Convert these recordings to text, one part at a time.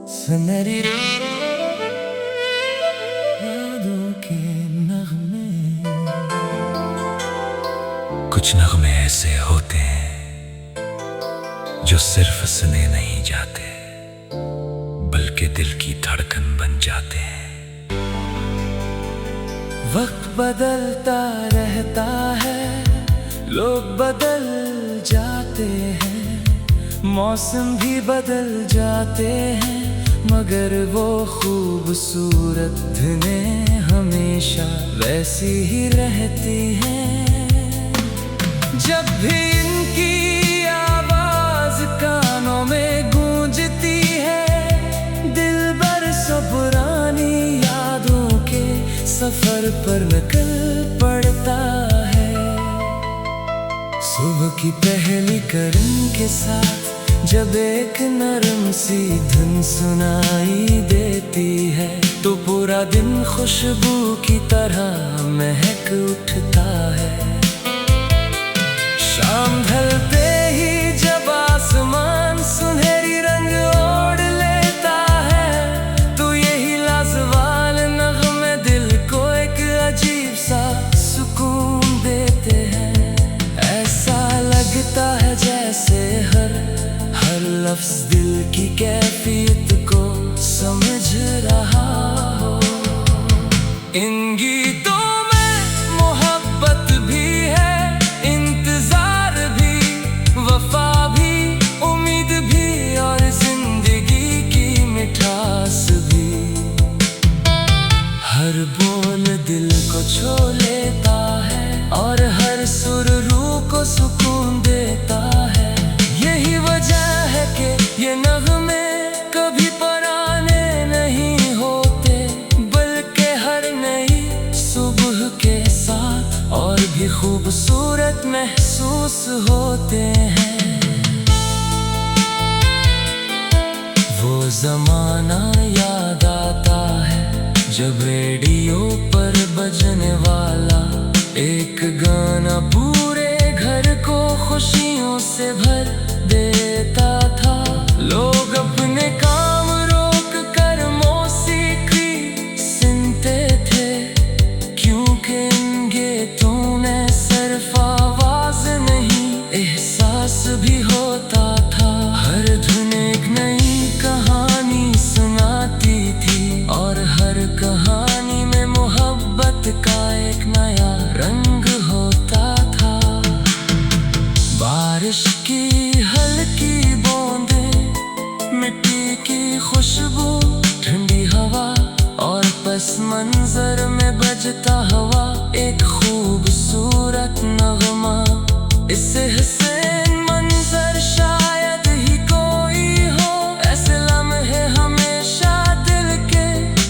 सुनहरी यादों के नगमे। कुछ नगमे ऐसे होते हैं जो सिर्फ सुने नहीं जाते, बल्कि दिल की धड़कन बन जाते हैं। वक्त बदलता रहता है, लोग बदल जाते हैं, मौसम भी बदल जाते हैं, मगर वो खूबसूरत धुनें हमेशा वैसी ही रहती हैं। जब भी इनकी आवाज कानों में गूंजती है, दिल बरसों पुरानी यादों के सफर पर निकल पड़ता है। सुबह की पहली किरण के साथ जब एक नरम सी धुन सुनाई देती है, तो पूरा दिन खुशबू की तरह महक उठता है। शाम ढलते ही जब आसमान सुनहरी रंग ओढ़ लेता है, तो यही लाजवाब नगमे दिल को एक अजीब सा सुकून देते हैं। ऐसा लगता है जैसे हर लफ्ज दिल की कैफियत को समझ रहा हो। इन गीतों में मोहब्बत भी है, इंतजार भी, वफा भी, उम्मीद भी, और जिंदगी की मिठास भी। हर बोल दिल को छू लेता है, और हर सुर रूह को सुकून देता है। यही वजह है कि ये नगमे कभी पुराने नहीं होते, बल्कि हर नई सुबह के साथ और भी खूबसूरत महसूस होते हैं। वो जमाना याद आता है जब रेडियो पर बजने वाला एक गाना पूरे घर को खुशियों से भर देता था। लोग अपने काम रोक कर मौसीकी सुनते थे, क्योंकि इन गीतों में सिर्फ आवाज नहीं, एहसास भी होता था। हर धुन एक नई कहानी सुनाती थी, और हर कहानी में मोहब्बत का एक नया रंग होता था। बारिश की हल्की बूंदें, मिट्टी की खुशबू, ठंडी हवा, और पस मंजर में बजता हवा एक खूबसूरत नगमा। इससे हसीन मंजर शायद ही कोई हो, ऐसे लम्हे हमेशा दिल के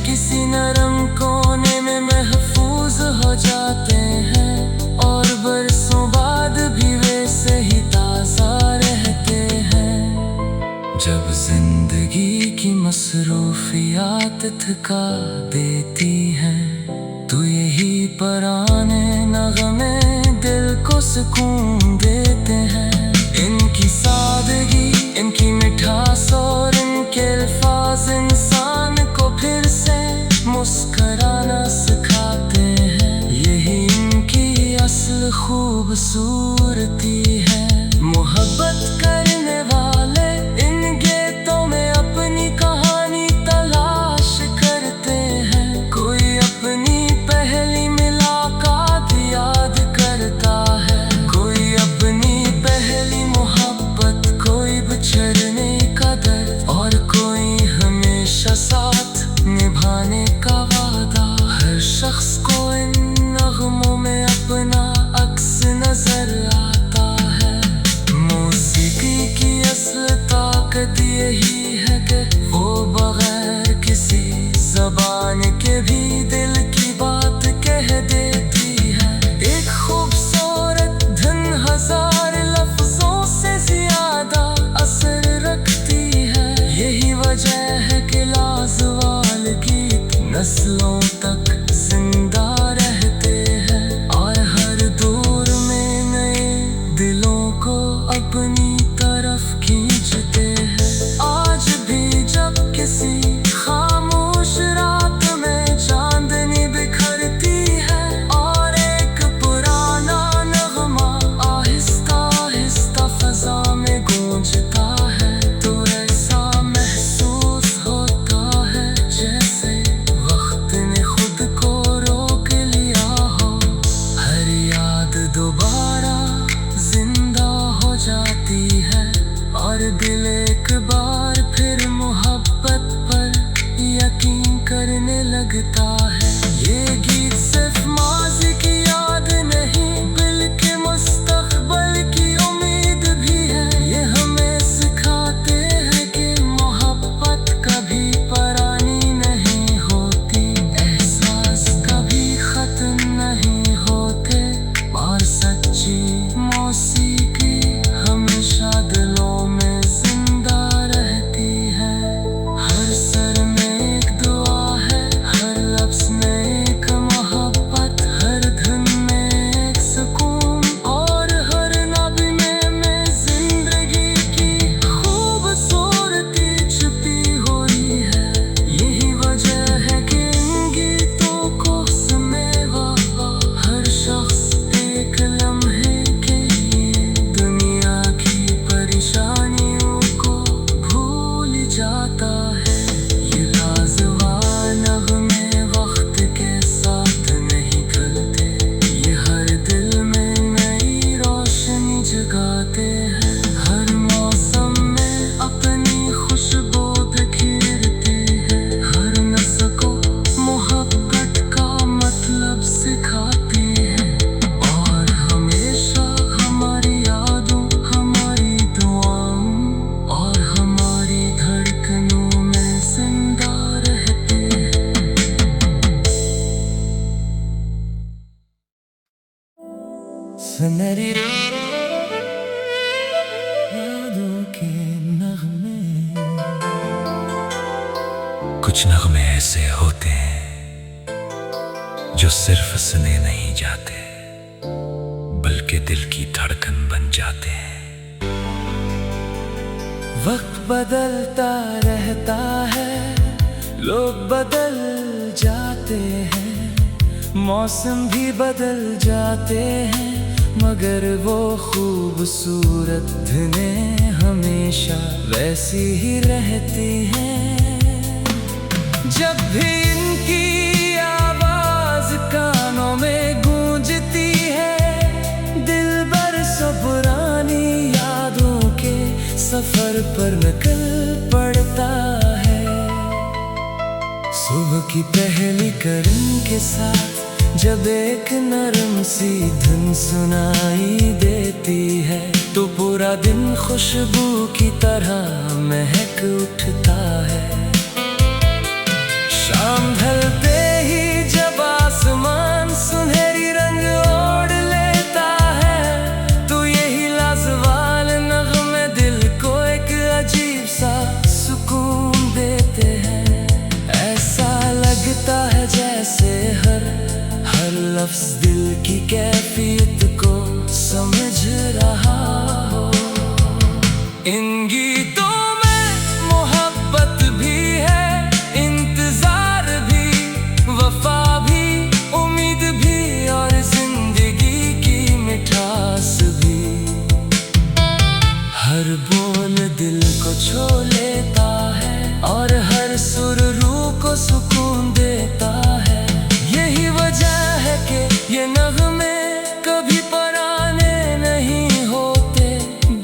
किसी नरम कोने में महफूज हो जाते हैं, और बरसों बाद भी वैसे ही ताज़ा रहते हैं। जब जिंदगी की मसरूफियात थका देती हैं, तो यही पुराने नगमे दिल को सुकून देते हैं। इनकी सादगी, इनकी मिठास और इनके अल्फाज इंसान को फिर से मुस्कुराना सिखाते हैं। यही इनकी असल खूबसूरती है। मोहब्बत करने वाले इन गीतों में अपनी कहानी तलाश करते हैं। कोई अपनी पहली मुलाकात याद करता है, कोई अपनी पहली मोहब्बत, कोई बिछड़ने का दर्द, और कोई हमेशा साथ निभाने का वादा। हर शख्स को इन नगमों में अपना अक्स नजर आता है। मौसीकी की असल ताकत यही है कि वो बगैर किसी ज़बान के भी दिल की बात कह देती है। एक खूबसूरत धुन हजार लफ्जों से ज्यादा असर रखती है। यही वजह है कि लाजवाब गीत नस्लों तक जिंदा रहते हैं, और हर दौर में नए दिलों को अपनी तरफ खींचते हैं। आज भी जब किसी सुनहरी यादों के नगमे। कुछ नगमे ऐसे होते हैं जो सिर्फ सुने नहीं जाते बल्कि दिल की धड़कन बन जाते हैं। वक्त बदलता रहता है, लोग बदल जाते हैं, मौसम भी बदल जाते हैं, मगर वो खूबसूरत धुनें हमेशा वैसी ही रहती हैं। जब भी इनकी आवाज कानों में गूंजती है, दिल बरसों पुरानी यादों के सफर पर निकल पड़ता है। सुबह की पहली किरण के साथ जब एक नरम सी धुन सुनाई देती है, तो पूरा दिन खुशबू की तरह महक उठता है। शाम ढलते ही जब आसमान सुनहरी रंग ओढ़ लेता है, तो यही लाजवाब नगमे दिल को एक अजीब सा सुकून देते हैं। ऐसा लगता है जैसे हर लफ्ज दिल की कैफियत को समझ रहा हो। इन गीतों में मोहब्बत भी है, इंतजार भी, वफा भी, उम्मीद भी और जिंदगी की मिठास भी। हर बोल दिल को छू लेता है और हर सुर रूह को सुकून देता है। यही वजह है कि ये नगमे कभी पुराने नहीं होते,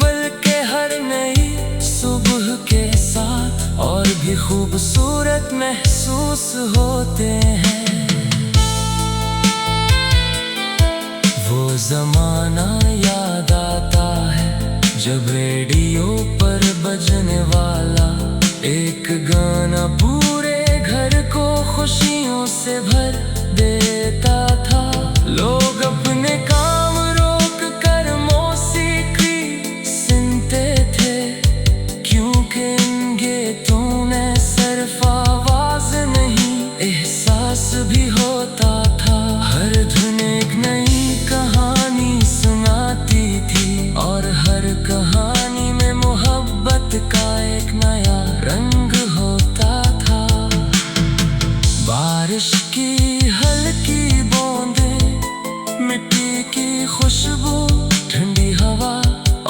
बल्कि हर नई सुबह के साथ और भी खूबसूरत महसूस होते हैं। वो जमाना याद आता है जब रेडियो पर बजने वाला एक गाना पूरे घर को खुशियों से भर देता था। लोग अपने काम रोक कर मौसीकी सुनते थे, क्योंकि इन गीतों में सिर्फ आवाज नहीं एहसास भी होता था। हर धुन एक नई कहानी सुनाती थी और हर कहानी में मोहब्बत का एक नया रंग होता था। बारिश की हल्की बूंदें, मिट्टी की खुशबू, ठंडी हवा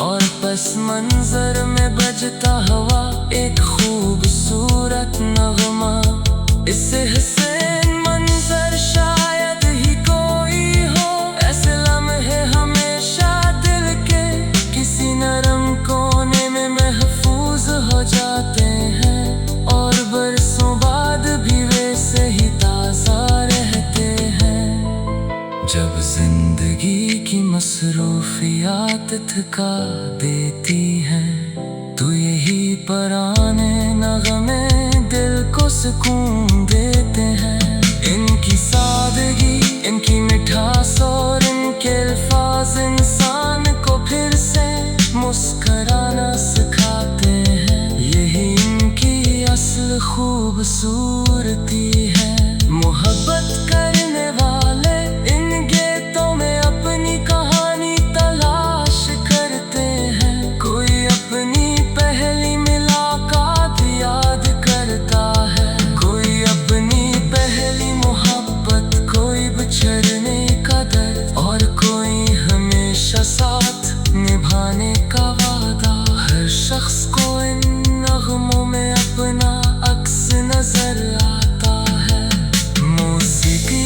और पस मंजर में बजता हवा एक खूबसूरत नगमा। इससे हसीन मंजर शायद ही कोई हो, ऐसे लम्हे हमेशा दिल के किसी नरम कोने में महफूज हो जाते हैं और बरसों बाद भी वैसे ही ताज़ा रहते हैं। जब जिंदगी की मसरूफियात थका देती हैं, तो यही पुराने नगमे दिल को सुकून देते हैं। इनकी सादगी, इनकी मिठास और इनके अल्फाज इंसान को फिर से मुस्कुराना सिखाते हैं। यही इनकी असल खूबसूरती है। मोहब्बत करने वाले इन गीतों में अपनी कहानी तलाश करते हैं। कोई अपनी पहली मुलाकात याद करता है, कोई अपनी पहली मोहब्बत, कोई बिछड़ने का दर्द और कोई हमेशा साथ निभाने का वादा। हर शख्स को इन नगमों में अपना अक्स नजर आता है। मौसीकी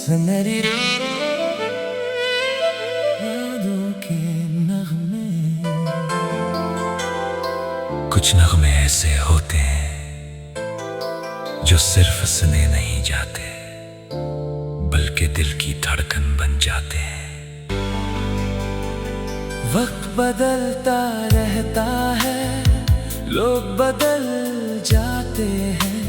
सुनहरी यादों के नगमे। कुछ नगमे ऐसे होते हैं जो सिर्फ सुने नहीं जाते बल्कि दिल की धड़कन बन जाते हैं। वक्त बदलता रहता है, लोग बदल जाते हैं,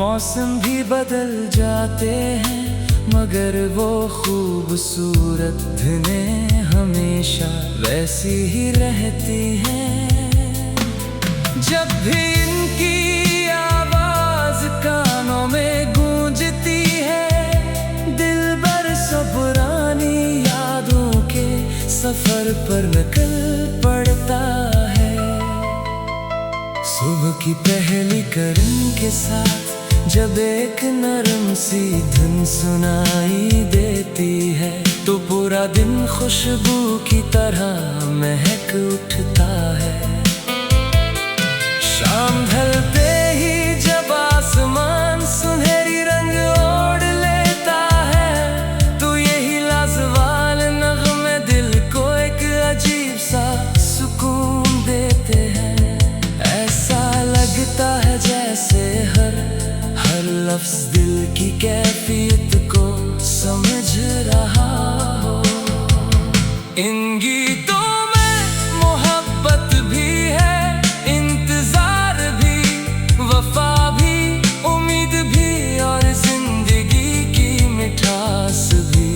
मौसम भी बदल जाते हैं, मगर वो खूबसूरत धुनें हमेशा वैसी ही रहती हैं। जब भी इनकी आवाज कानों में गूंजती है, दिल बरसों पुरानी यादों के सफर पर निकल पड़ता है। सुबह की पहली किरण के साथ जब एक नरम सी धुन सुनाई देती है, तो पूरा दिन खुशबू की तरह महक उठता है। शाम ढलते ही जब आसमान सुनहरी रंग ओढ़ लेता है, तो यही लाजवाब नगमे दिल को एक अजीब सा सुकून देते हैं। ऐसा लगता है जैसे हर लफ्ज दिल की कैफियत को समझ रहा हो। इन गीतों में मोहब्बत भी है, इंतजार भी, वफा भी, उम्मीद भी और जिंदगी की मिठास भी।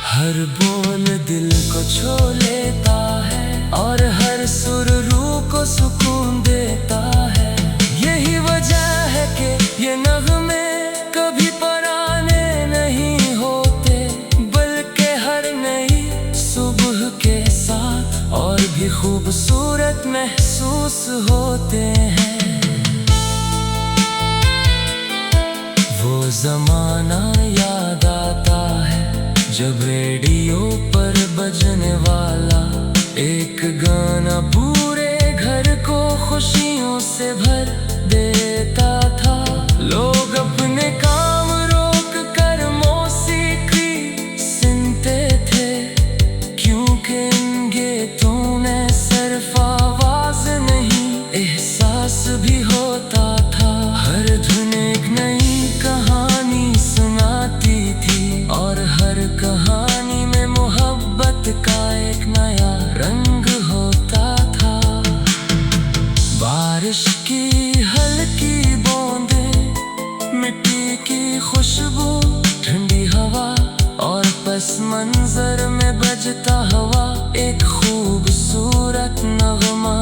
हर बोल दिल को छू लेता है और हर सुर रूह को सुकून देता है। यही वजह है कि ये नगमे कभी पुराने नहीं होते, बल्कि हर नई सुबह के साथ और भी खूबसूरत महसूस होते हैं। वो जमाना याद आता है जब रेडियो पर बजने वाला एक गाना पूरे घर को खुशियों से भर देता था। लोग अपने काम रोक कर मौसीकी सुनते थे, क्योंकि इन गीतों में सिर्फ आवाज नहीं एहसास भी होता था। हर धुन एक नई कहानी सुनाती थी और हर कहानी में मोहब्बत का एक नया रंग होता था। बारिश की हल्की बूंदें, मिट्टी की खुशबू, ठंडी हवा और पस मंजर में बजता हवा एक खूबसूरत नगमा।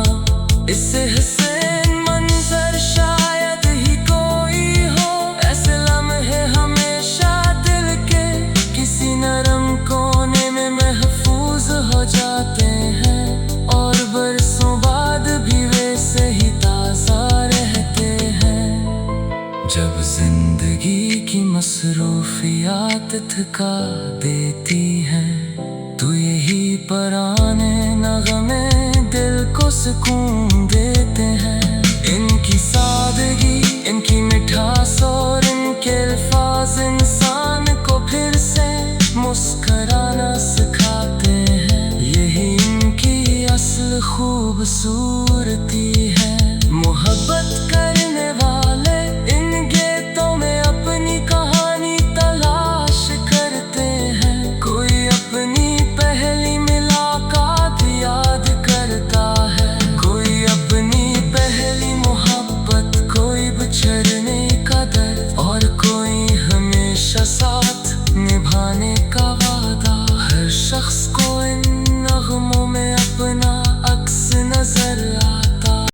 इससे हसीन मंजर शायद ही कोई हो, ऐसे लम्हे हमेशा दिल के किसी नरम कोने में महफूज हो जाते हैं और बरसों बाद भी वैसे ही ताज़ा रहते हैं। जब जिंदगी की मसरूफियात थका देती हैं, तो यही पुराने नगमे दिल को सुकून देते हैं। इनकी सादगी, इनकी मिठास और इनके अल्फाज इंसान को फिर से मुस्कुराना सिखाते हैं। यही इनकी असल खूबसूरती है। मोहब्बत का